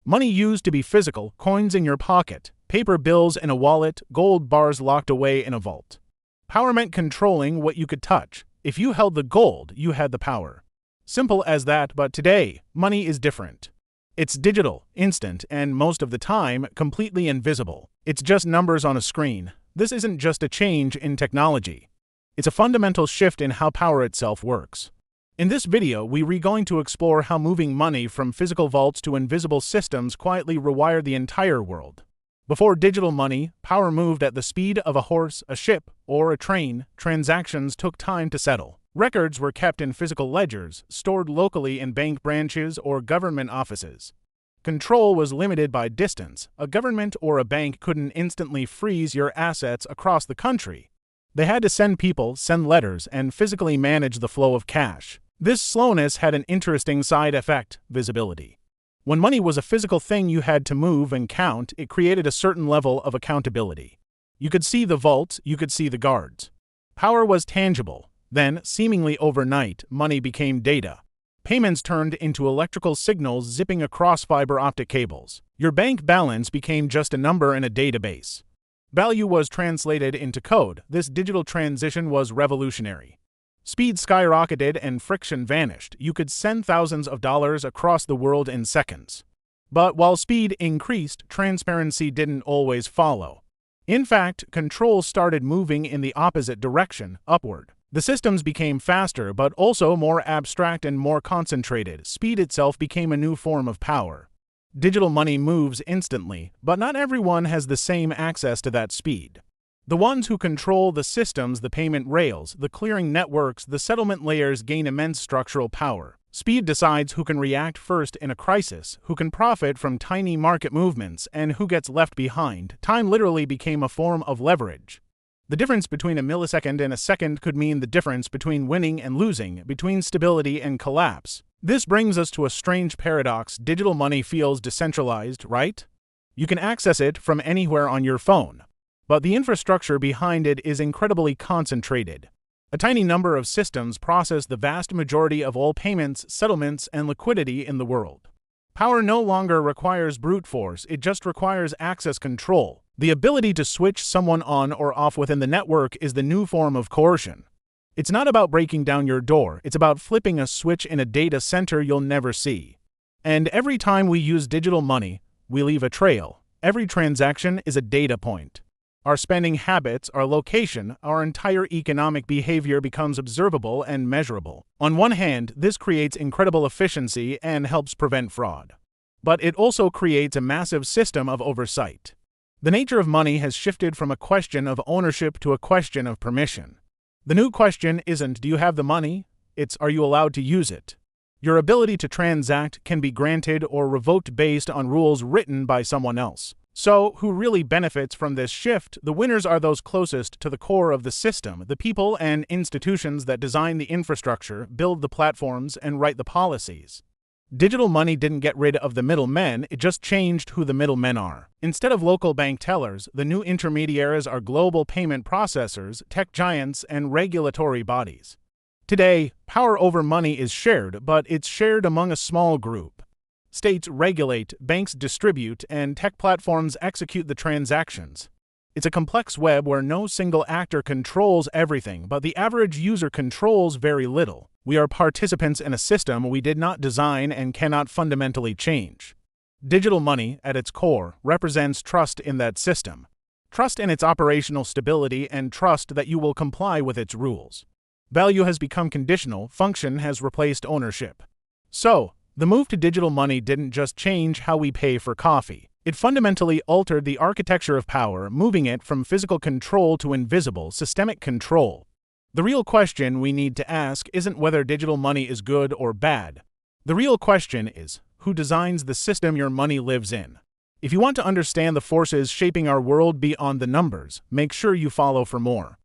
Money used to be physical, coins in your pocket, paper bills in a wallet, gold bars locked away in a vault. Power meant controlling what you could touch. If you held the gold, you had the power. Simple as that, but today, money is different. It's digital, instant, and most of the time, completely invisible. It's just numbers on a screen. This isn't just a change in technology. It's a fundamental shift in how power itself works. In this video, we're going to explore how moving money from physical vaults to invisible systems quietly rewired the entire world. Before digital money, power moved at the speed of a horse, a ship, or a train. Transactions took time to settle. Records were kept in physical ledgers, stored locally in bank branches or government offices. Control was limited by distance. A government or a bank couldn't instantly freeze your assets across the country. They had to send people, send letters, and physically manage the flow of cash. This slowness had an interesting side effect: visibility. When money was a physical thing you had to move and count, it created a certain level of accountability. You could see the vault, you could see the guards. Power was tangible. Then, seemingly overnight, money became data. Payments turned into electrical signals zipping across fiber optic cables. Your bank balance became just a number in a database. Value was translated into code. This digital transition was revolutionary. Speed skyrocketed and friction vanished. You could send thousands of dollars across the world in seconds. But while speed increased, transparency didn't always follow. In fact, control started moving in the opposite direction, upward. The systems became faster, but also more abstract and more concentrated. Speed itself became a new form of power. Digital money moves instantly, but not everyone has the same access to that speed. The ones who control the systems, the payment rails, the clearing networks, the settlement layers gain immense structural power. Speed decides who can react first in a crisis, who can profit from tiny market movements, and who gets left behind. Time literally became a form of leverage. The difference between a millisecond and a second could mean the difference between winning and losing, between stability and collapse. This brings us to a strange paradox. Digital money feels decentralized, right? You can access it from anywhere on your phone. But the infrastructure behind it is incredibly concentrated. A tiny number of systems process the vast majority of all payments, settlements, and liquidity in the world. Power no longer requires brute force, it just requires access control. The ability to switch someone on or off within the network is the new form of coercion. It's not about breaking down your door, it's about flipping a switch in a data center you'll never see. And every time we use digital money, we leave a trail. Every transaction is a data point. Our spending habits, our location, our entire economic behavior becomes observable and measurable. On one hand, this creates incredible efficiency and helps prevent fraud. But it also creates a massive system of oversight. The nature of money has shifted from a question of ownership to a question of permission. The new question isn't, do you have the money? It's, are you allowed to use it? Your ability to transact can be granted or revoked based on rules written by someone else. So, who really benefits from this shift? The winners are those closest to the core of the system, the people and institutions that design the infrastructure, build the platforms, and write the policies. Digital money didn't get rid of the middlemen, it just changed who the middlemen are. Instead of local bank tellers, the new intermediaries are global payment processors, tech giants, and regulatory bodies. Today, power over money is shared, but it's shared among a small group. States regulate, banks distribute, and tech platforms execute the transactions. It's a complex web where no single actor controls everything, but the average user controls very little. We are participants in a system we did not design and cannot fundamentally change. Digital money, at its core, represents trust in that system. Trust in its operational stability and trust that you will comply with its rules. Value has become conditional, function has replaced ownership. So, the move to digital money didn't just change how we pay for coffee. It fundamentally altered the architecture of power, moving it from physical control to invisible, systemic control. The real question we need to ask isn't whether digital money is good or bad. The real question is, who designs the system your money lives in? If you want to understand the forces shaping our world beyond the numbers, make sure you follow for more.